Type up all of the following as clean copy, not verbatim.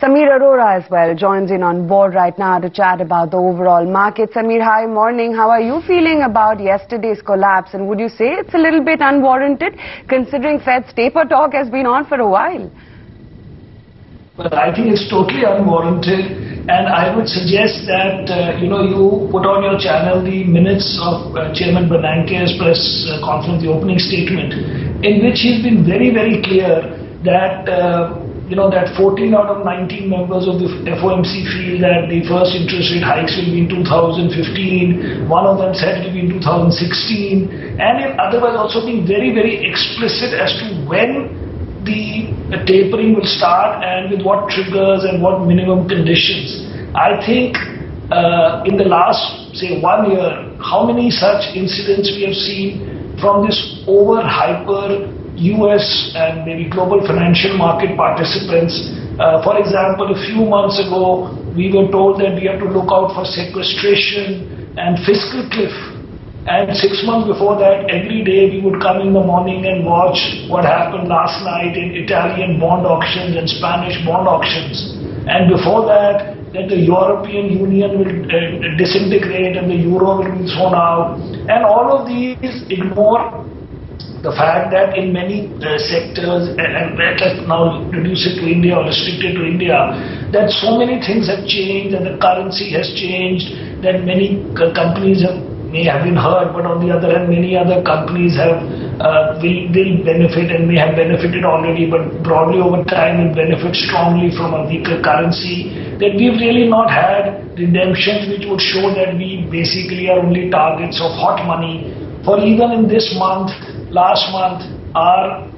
Sameer Arora as well joins in on board right now to chat about the overall market. Sameer, hi, morning. How are you feeling about yesterday's collapse? And would you say it's a little bit unwarranted considering Fed's taper talk has been on for a while? Well, I think it's totally unwarranted. And I would suggest that, you put on your channel the minutes of Chairman Bernanke's press conference, the opening statement, in which he's been very, very clear that, that 14 out of 19 members of the FOMC feel that the first interest rate hikes will be in 2015. One of them said it will be in 2016. And otherwise also being very, very explicit as to when the tapering will start and with what triggers and what minimum conditions. I think in the last, say, 1 year, how many such incidents we have seen from this over-hyper US and maybe global financial market participants. For example, a few months ago, we were told that we have to look out for sequestration and fiscal cliff. And 6 months before that, every day we would come in the morning and watch what happened last night in Italian bond auctions and Spanish bond auctions. And before that the European Union will disintegrate and the euro will be thrown out. And all of these ignore the fact that in many sectors, and let us now reduce it to India or restrict it to India, that so many things have changed, and the currency has changed, that many companies may have been hurt, but on the other hand, many other companies will benefit and may have benefited already, but broadly over time will benefit strongly from a weaker currency. That we've really not had redemptions which would show that we basically are only targets of hot money. For even in this month, last month, our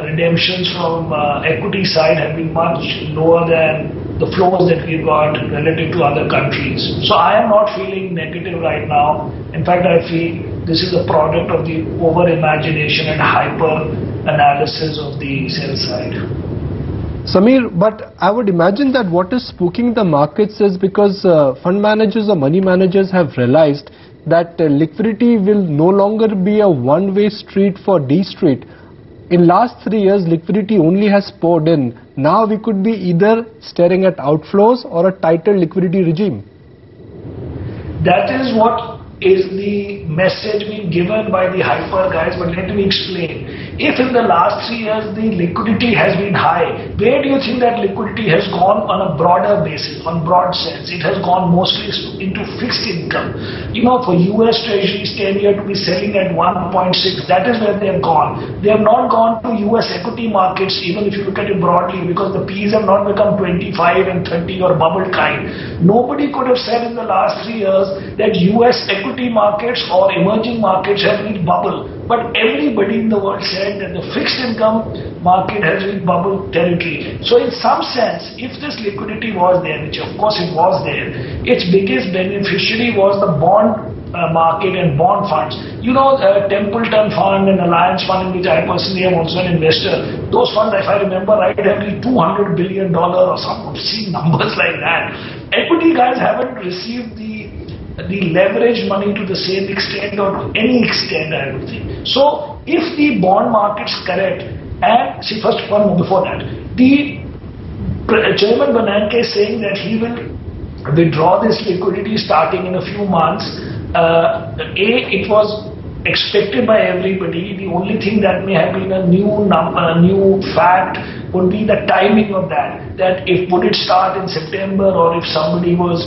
redemptions from equity side have been much lower than the flows that we've got relative to other countries. So I am not feeling negative right now. In fact, I feel this is a product of the over-imagination and hyper-analysis of the sell side. Sameer, but I would imagine that what is spooking the markets is because fund managers or money managers have realized that liquidity will no longer be a one-way street for D Street. In last 3 years, liquidity only has poured in. Now we could be either staring at outflows or a tighter liquidity regime. That is what is the message being given by the hyper guys, but let me explain. If in the last 3 years the liquidity has been high, where do you think that liquidity has gone on a broader basis, on broad sense? It has gone mostly into fixed income. For US Treasuries 10-year to be selling at 1.6, that is where they have gone. They have not gone to US equity markets, even if you look at it broadly, because the Ps have not become 25 and 30 or bubble kind. Nobody could have said in the last 3 years that US equity markets or emerging markets have reached bubble. But everybody in the world said that the fixed income market has reached bubble territory. So in some sense, if this liquidity was there, which of course it was there, its biggest beneficiary was the bond market and bond funds. Templeton Fund and Alliance Fund, in which I personally am also an investor. Those funds, if I remember right, have reached $200 billion or some obscene numbers like that. Equity guys haven't received the leverage money to the same extent or to any extent, I would think. So if the bond market's correct, and see, first of all, before that, the Chairman Bernanke is saying that he will withdraw this liquidity starting in a few months. It was expected by everybody. The only thing that may have been a new fact would be the timing of that. That if would it start in September or if somebody was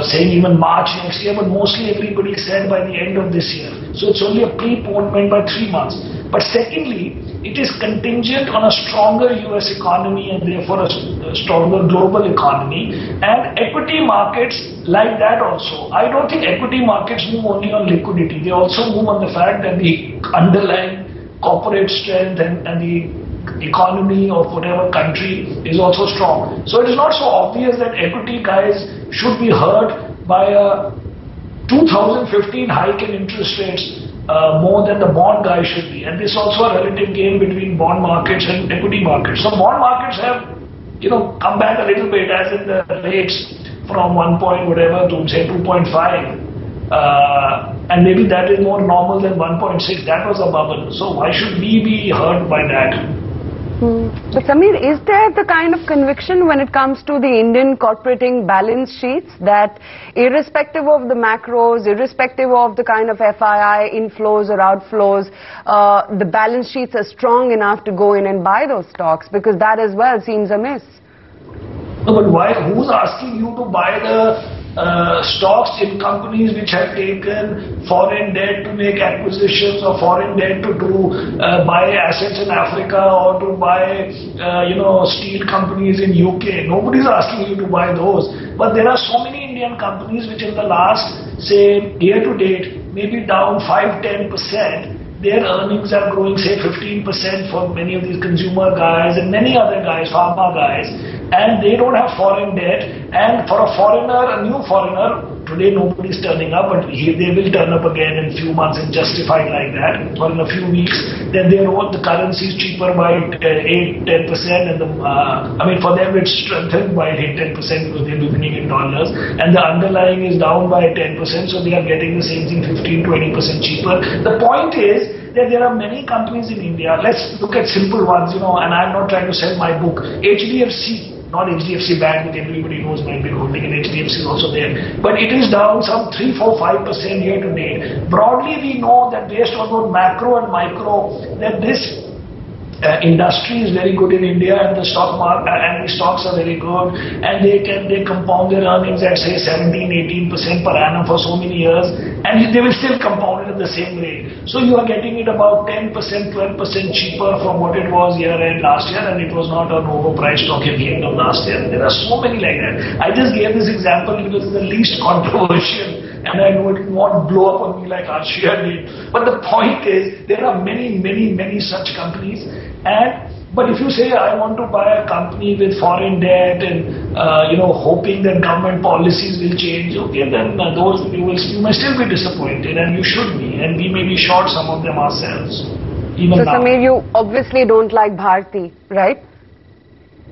saying even March next year, but mostly everybody said by the end of this year. So it's only a preponement by 3 months. But secondly, it is contingent on a stronger US economy and therefore a stronger global economy. And equity markets like that also. I don't think equity markets move only on liquidity. They also move on the fact that the underlying corporate strength and the economy of whatever country is also strong. So it is not so obvious that equity guys should be hurt by a 2015 hike in interest rates more than the bond guys should be. And this is also a relative game between bond markets and equity markets. So bond markets have come back a little bit, as in the rates from 1 point whatever to say 2.5. And maybe that is more normal than 1.6. That was a bubble. So why should we be hurt by that? But Sameer, is there the kind of conviction when it comes to the Indian corporating balance sheets that irrespective of the macros, irrespective of the kind of FII inflows or outflows, the balance sheets are strong enough to go in and buy those stocks? Because that as well seems amiss. No, but why? Who's asking you to buy the stocks in companies which have taken foreign debt to make acquisitions, or foreign debt to buy assets in Africa, or to buy steel companies in UK? Nobody's asking you to buy those. But there are so many Indian companies which in the last, say, year to date, maybe down 5-10%. Their earnings are growing, say, 15% for many of these consumer guys and many other guys, pharma guys, and they don't have foreign debt. And for a foreigner, a new foreigner, today nobody's turning up, but they will turn up again in a few months and justify like that, or in a few weeks. Then the currency is cheaper by 8-10%, and for them it's strengthened by 8-10% because they're beginning in dollars, and the underlying is down by 10%, so they are getting the same thing 15-20% cheaper. The point is that there are many companies in India. Let's look at simple ones, and I'm not trying to sell my book. HDFC. Not HDFC Bank, which everybody knows my big holding, and HDFC is also there. But it is down some 3-5% year to date. Broadly, we know that based on both macro and micro, that this industry is very good in India, and the stock market and the stocks are very good, and they compound their earnings at, say, 17-18% per annum for so many years, and they will still compound it at the same rate. So you are getting it about 10%, 12% cheaper from what it was year-end last year, and it was not an overpriced stock at the end of last year. There are so many like that. I just gave this example because it's the least controversial, and I know it won't blow up on me like Arshia did. But the point is, there are many such companies. But if you say, I want to buy a company with foreign debt and, hoping that government policies will change, okay, then you may still be disappointed, and you should be, and we may be short some of them ourselves. Even so, now. Sameer, you obviously don't like Bharti, right?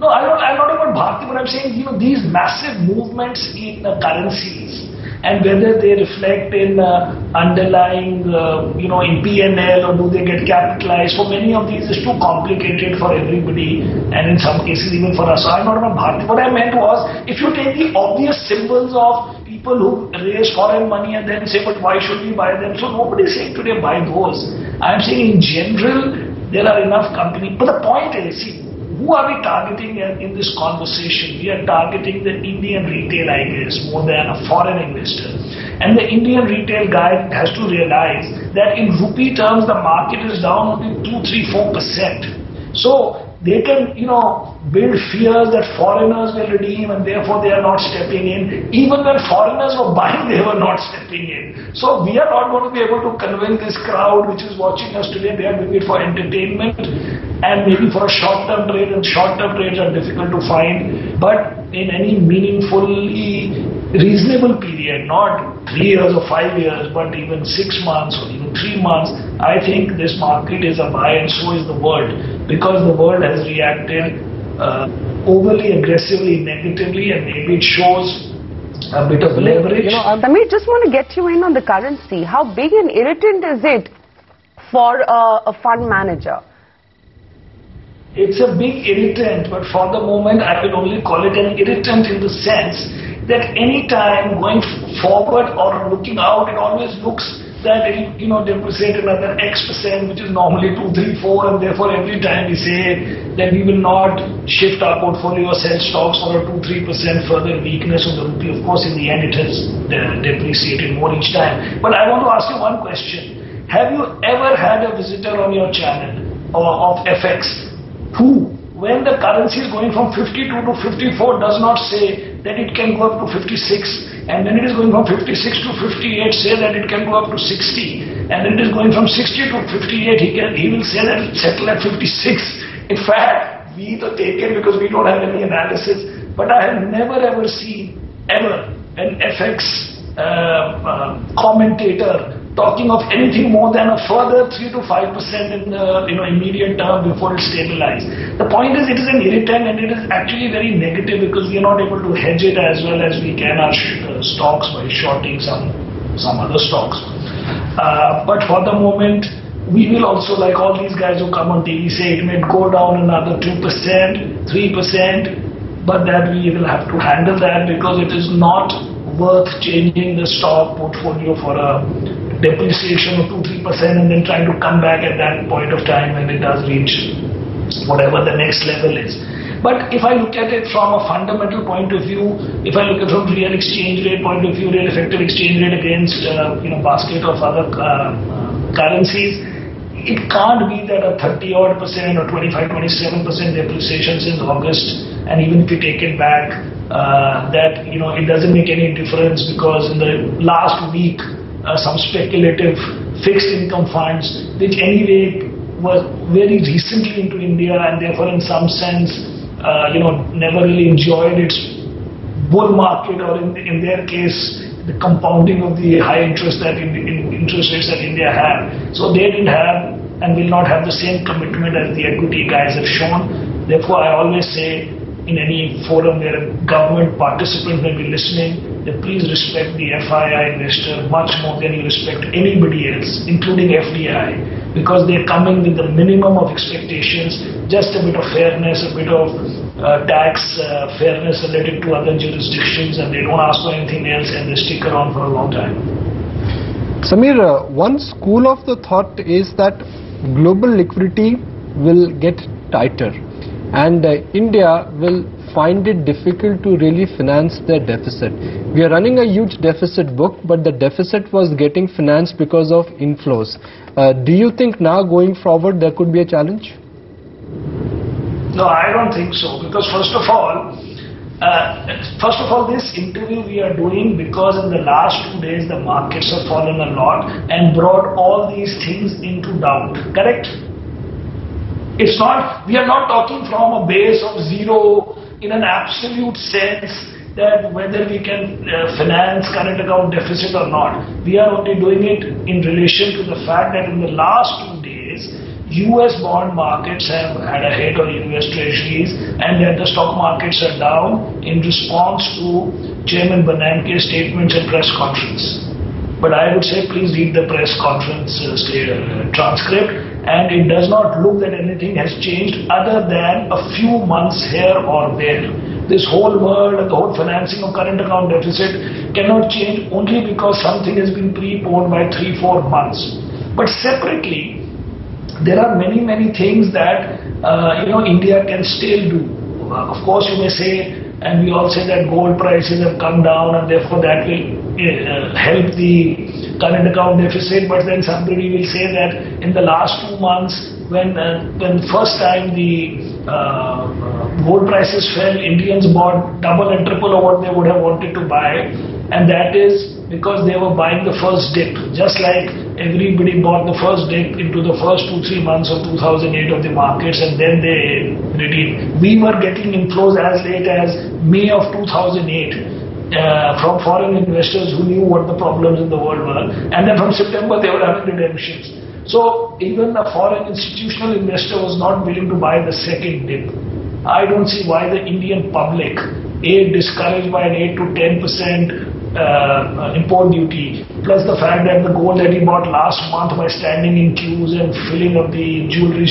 No, I'm not about Bharti, but I'm saying, these massive movements in currencies, and whether they reflect in underlying, in P&L, or do they get capitalized. For many of these, it's too complicated for everybody, and in some cases even for us. So I'm not about Bharti. What I meant was, if you take the obvious symbols of people who raise foreign money and then say, but why should we buy them? So nobody's saying today buy those. I'm saying in general, there are enough companies. But the point is, see, who are we targeting in this conversation? We are targeting the Indian retail, I guess, more than a foreign investor. And the Indian retail guy has to realize that in rupee terms, the market is down only 2-3-4%. So they can, build fears that foreigners will redeem and therefore they are not stepping in. Even when foreigners were buying, they were not stepping in. So we are not going to be able to convince this crowd which is watching us today. They are doing it for entertainment and maybe for a short-term trade, and short-term trades are difficult to find. But in any meaningfully reasonable period, not 3 years or 5 years, but even 6 months or even 3 months, I think this market is a buy, and so is the world, because the world has reacted overly aggressively, negatively, and maybe it shows a bit of leverage. Sameer, just want to get you in on the currency. How big an irritant is it for a fund manager? It's a big irritant, but for the moment I will only call it an irritant in the sense that any time going forward or looking out, it always looks that it will, depreciate another X%, which is normally 2, 3, 4, and therefore every time we say that we will not shift our portfolio or sell stocks for a 2-3% further weakness of the rupee. Of course, in the end it has depreciated more each time. But I want to ask you one question. Have you ever had a visitor on your channel of FX who, when the currency is going from 52 to 54, does not say that it can go up to 56, and when it is going from 56 to 58, say that it can go up to 60, and when it is going from 60 to 58, he will say that it will settle at 56. In fact, we take it because we don't have any analysis, but I have never ever seen an FX commentator talking of anything more than a further 3-5% in the immediate term before it stabilizes. The point is, it is an irritant, and it is actually very negative because we are not able to hedge it as well as we can our stocks by shorting some other stocks. But for the moment, we will also, like all these guys who come on TV, say it may go down another 2%, 3%, but that we will have to handle that because it is not worth changing the stock portfolio for a depreciation of 2-3% and then trying to come back at that point of time when it does reach whatever the next level is. But if I look at it from a fundamental point of view, if I look at it from real exchange rate point of view, real effective exchange rate against basket of other currencies, it can't be that a 30-odd percent or 25-27% depreciation since August, and even if you take it back, that it doesn't make any difference because in the last week some speculative fixed income funds, which anyway were very recently into India and therefore in some sense never really enjoyed its bull market, or in their case the compounding of the high interest rates that India had. So they didn't have and will not have the same commitment as the equity guys have shown. Therefore, I always say in any forum where a government participant may be listening, that please respect the FII investor much more than you respect anybody else, including FDI, because they're coming with the minimum of expectations, just a bit of fairness, a bit of tax fairness related to other jurisdictions, and they don't ask for anything else and they stick around for a long time. Samir, one school of the thought is that global liquidity will get tighter and India will find it difficult to really finance their deficit. We are running a huge deficit book, but the deficit was getting financed because of inflows. Do you think now going forward there could be a challenge? No, I don't think so, because first of all, this interview we are doing because in the last 2 days the markets have fallen a lot and brought all these things into doubt. Correct? It's not, we are not talking from a base of zero in an absolute sense that whether we can finance current account deficit or not. We are only doing it in relation to the fact that in the last 2 days, US bond markets have had a hit on US treasuries and that the stock markets are down in response to Chairman Bernanke's statements and press conference. But I would say please read the press conference transcript, and it does not look that anything has changed other than a few months here or there. This whole world and the whole financing of current account deficit cannot change only because something has been preponed by 3-4 months. But separately, there are many things that India can still do. Of course, you may say, and we all say that gold prices have come down and therefore that will help the current account deficit. But then somebody will say that in the last 2 months, when first time the gold prices fell, Indians bought double and triple of what they would have wanted to buy, and that is because they were buying the first dip, just like everybody bought the first dip into the first 2-3 months of 2008 of the markets, and then they redeemed. We were getting inflows as late as May of 2008 from foreign investors who knew what the problems in the world were, and then from September they were having redemptions. So even a foreign institutional investor was not willing to buy the second dip. I don't see why the Indian public, discouraged by an 8 to 10% import duty, plus the fact that the gold that he bought last month by standing in queues and filling up the jewelry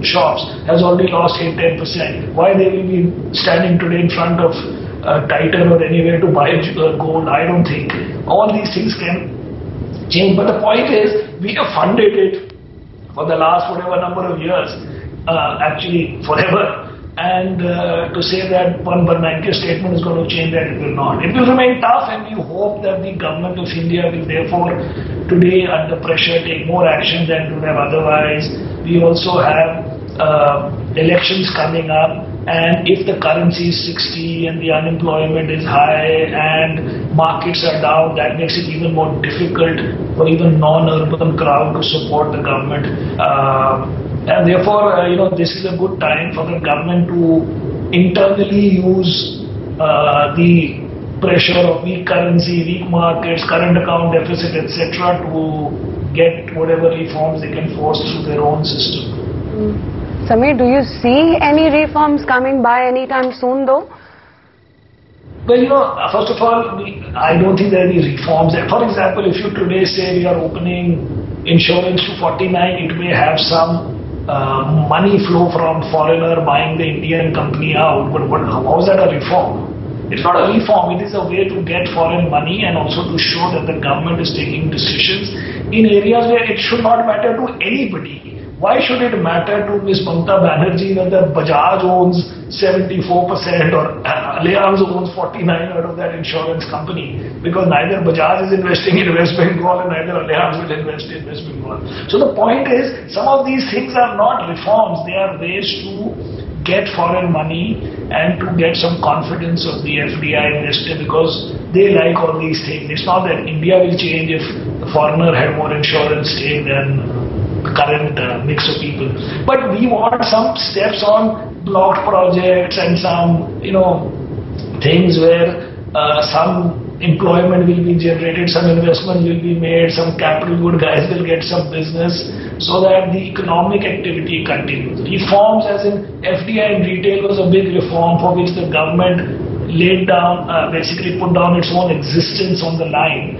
shops has already lost 8-10%. Why they will be standing today in front of Titan or anywhere to buy gold? I don't think. All these things can change. But the point is, we have funded it for the last whatever number of years, actually forever. And to say that one Bernanke statement is going to change that, it will not. It will remain tough, and we hope that the government of India will therefore today under pressure take more action than would have otherwise. We also have elections coming up, and if the currency is 60 and the unemployment is high and markets are down, that makes it even more difficult for even non-urban crowd to support the government. And therefore, this is a good time for the government to internally use the pressure of weak currency, weak markets, current account deficit, etc. to get whatever reforms they can force through their own system. Samir, do you see any reforms coming by anytime soon though? Well, first of all, I don't think there are any reforms. For example, if you today say we are opening insurance to 49, it may have some money flow from foreigner buying the Indian company out, but how is that a reform? It's not a reform, it is a way to get foreign money and also to show that the government is taking decisions in areas where it should not matter to anybody. Why should it matter to Ms. Mamata Banerjee whether Bajaj owns 74% or Allianz owns 49 out of that insurance company? Because neither Bajaj is investing in West Bengal and neither Allianz will invest in West Bengal. So the point is, some of these things are not reforms, they are ways to get foreign money and to get some confidence of the FDI investor because they like all these things. It's not that India will change if the foreigner had more insurance stake than the current mix of people. But we want some steps on blocked projects and some, things where some employment will be generated, some investment will be made, some capital good guys will get some business so that the economic activity continues. Reforms as in FDI in retail was a big reform for which the government laid down, basically put down its own existence on the line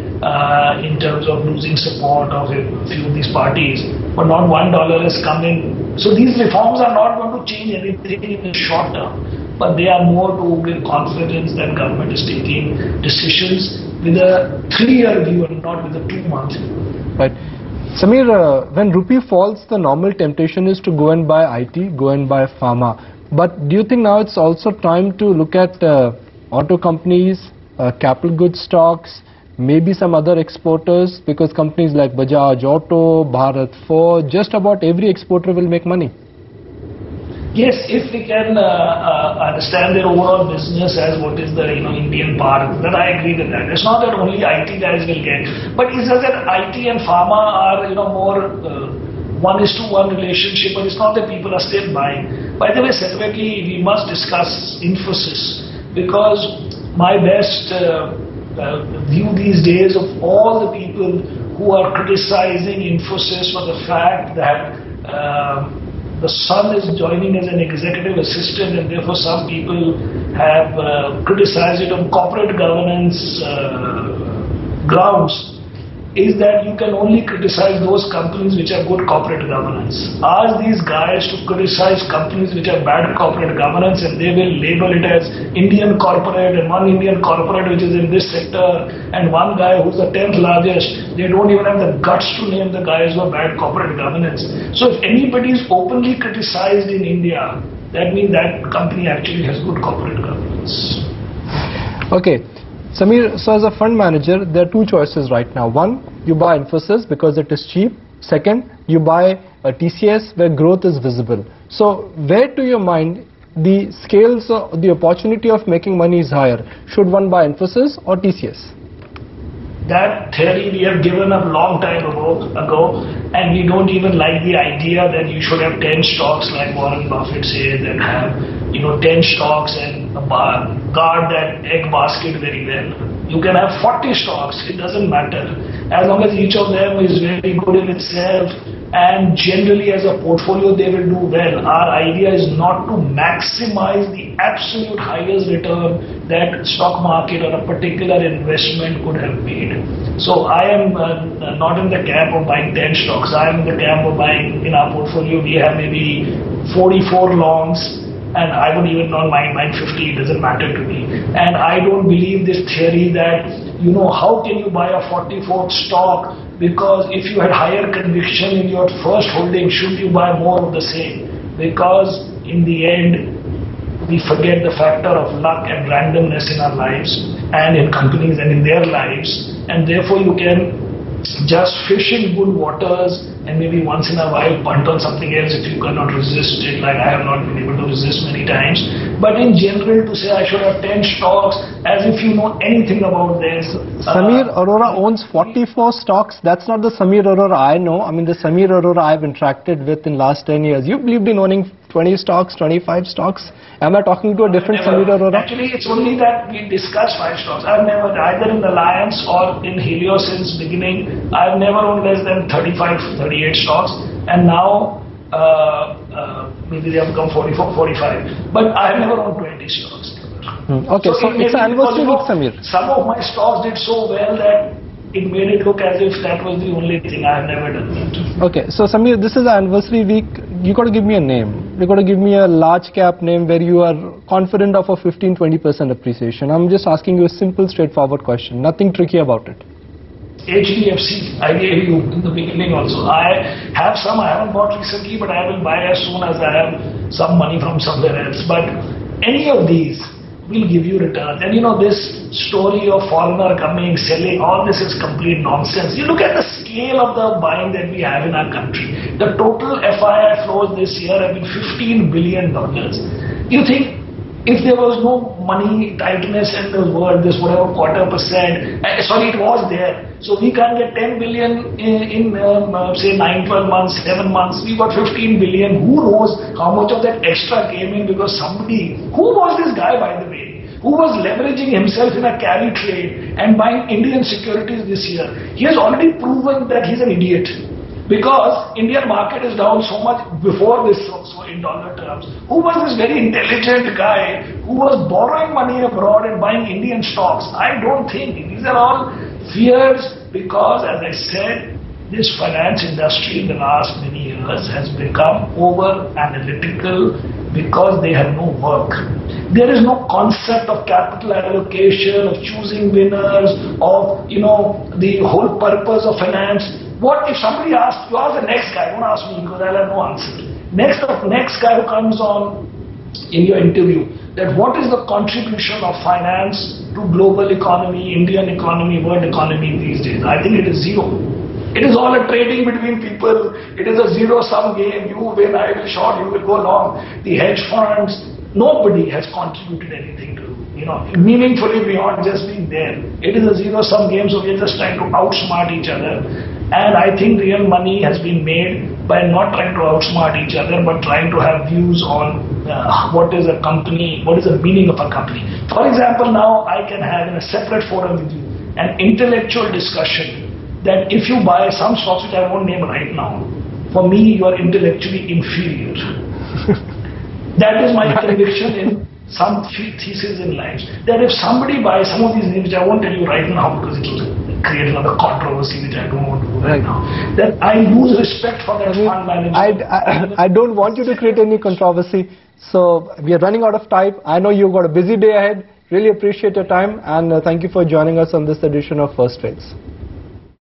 in terms of losing support of a few of these parties. But not $1 has come in. So these reforms are not going to change anything in the short term, but they are more to give confidence that government is taking decisions with a 3-year view and not with a 2-month view. Right. Samir, when rupee falls, the normal temptation is to go and buy IT, go and buy pharma. But do you think now it's also time to look at auto companies, capital goods stocks, maybe some other exporters, because companies like Bajaj Auto, Bharat Forge, just about every exporter will make money? Yes, if we can understand their overall business as what is the Indian part, then I agree with that. It's not that only IT guys will get, but it's just that IT and pharma are more 1:1 relationship, but it's not that people are still buying. By the way, separately we must discuss Infosys, because my best view these days of all the people who are criticizing Infosys for the fact that the son is joining as an executive assistant, and therefore some people have criticized it on corporate governance grounds, is that you can only criticize those companies which have good corporate governance. Ask these guys to criticize companies which have bad corporate governance and they will label it as Indian corporate and one Indian corporate which is in this sector and one guy who's the 10th largest. They don't even have the guts to name the guys who have bad corporate governance. So if anybody is openly criticized in India, that means that company actually has good corporate governance. Okay. Samir, so as a fund manager, there are two choices right now. One, you buy Infosys because it is cheap. Second, you buy a TCS where growth is visible. So where to your mind the scales, the opportunity of making money is higher? Should one buy Infosys or TCS? That theory we have given up long time ago, and we don't even like the idea that you should have 10 stocks like Warren Buffett says and have 10 stocks and guard that egg basket very well. You can have 40 stocks, it doesn't matter. As long as each of them is very good in itself and generally as a portfolio they will do well. Our idea is not to maximize the absolute highest return that stock market or a particular investment could have made. So I am not in the camp of buying 10 stocks. I am in the camp of buying, in our portfolio we have maybe 44 longs, and I would even not mind 50, it doesn't matter to me. And I don't believe this theory that, how can you buy a 44th stock, because if you had higher conviction in your first holding, should you buy more of the same? Because in the end, we forget the factor of luck and randomness in our lives and in companies and in their lives, and therefore you can just fish in good waters and maybe once in a while punt on something else if you cannot resist it, like I have not been able to resist many times. But in general, to say I should have 10 stocks as if you know anything about this. Samir Arora owns 44 stocks. That's not the Samir Arora I know. I mean the Samir Arora I've interacted with in last 10 years. You believed in owning 20 stocks, 25 stocks? Am I talking to a different Samir Arora? Actually, it's only that we discussed 5 stocks. I've never, either in Alliance or in Helios since beginning, I've never owned less than 35, 38 stocks. And now, maybe they have become 44, 45. But I've never owned 20 stocks. Okay, so it's an anniversary week, Samir. Some of my stocks did so well that it made it look as if that was the only thing. I have never done that. Okay, so Samir, this is anniversary week. You got to give me a name. You got to give me a large cap name where you are confident of a 15-20% appreciation. I'm just asking you a simple, straightforward question. Nothing tricky about it. HDFC, I gave you in the beginning also. I have some, I haven't bought recently, but I will buy as soon as I have some money from somewhere else. But any of these will give you returns. And you know, this story of foreigner coming, selling, all this is complete nonsense. You look at the scale of the buying that we have in our country. The total FII flows this year have been $15 billion. You think if there was no money tightness in the world, this whatever %, sorry, it was there. So we can't get 10 billion in say 9, 12 months, 7 months. We got 15 billion. Who knows how much of that extra came in because somebody, who was this guy by the way, who was leveraging himself in a carry trade and buying Indian securities this year? He has already proven that he's an idiot. Because Indian market is down so much before this also in dollar terms. Who was this very intelligent guy who was borrowing money abroad and buying Indian stocks? I don't think. These are all fears because, as I said, this finance industry in the last many years has become over analytical because they have no work. There is no concept of capital allocation, of choosing winners, of, you know, the whole purpose of finance. What if somebody asks, you ask the next guy, don't ask me because I'll have no answer. Next guy who comes on in your interview, that what is the contribution of finance to global economy, Indian economy, world economy these days? I think it is zero. It is all a trading between people. It is a zero-sum game. You win, I will short, you will go long. The hedge funds, nobody has contributed anything to, you know, meaningfully beyond just being there. It is a zero-sum game, so we are just trying to outsmart each other. And I think real money has been made by not trying to outsmart each other, but trying to have views on what is a company, what is the meaning of a company. For example, now I can have in a separate forum with you an intellectual discussion that if you buy some stocks which I won't name right now, for me you are intellectually inferior. That is my conviction in some thesis in life. That if somebody buys some of these names, which I won't tell you right now because it will create another controversy which I don't want to do right now, that I lose respect for that fund manager. I don't want you to create any controversy. So we are running out of time. I know you've got a busy day ahead. Really appreciate your time and thank you for joining us on this edition of First Trades.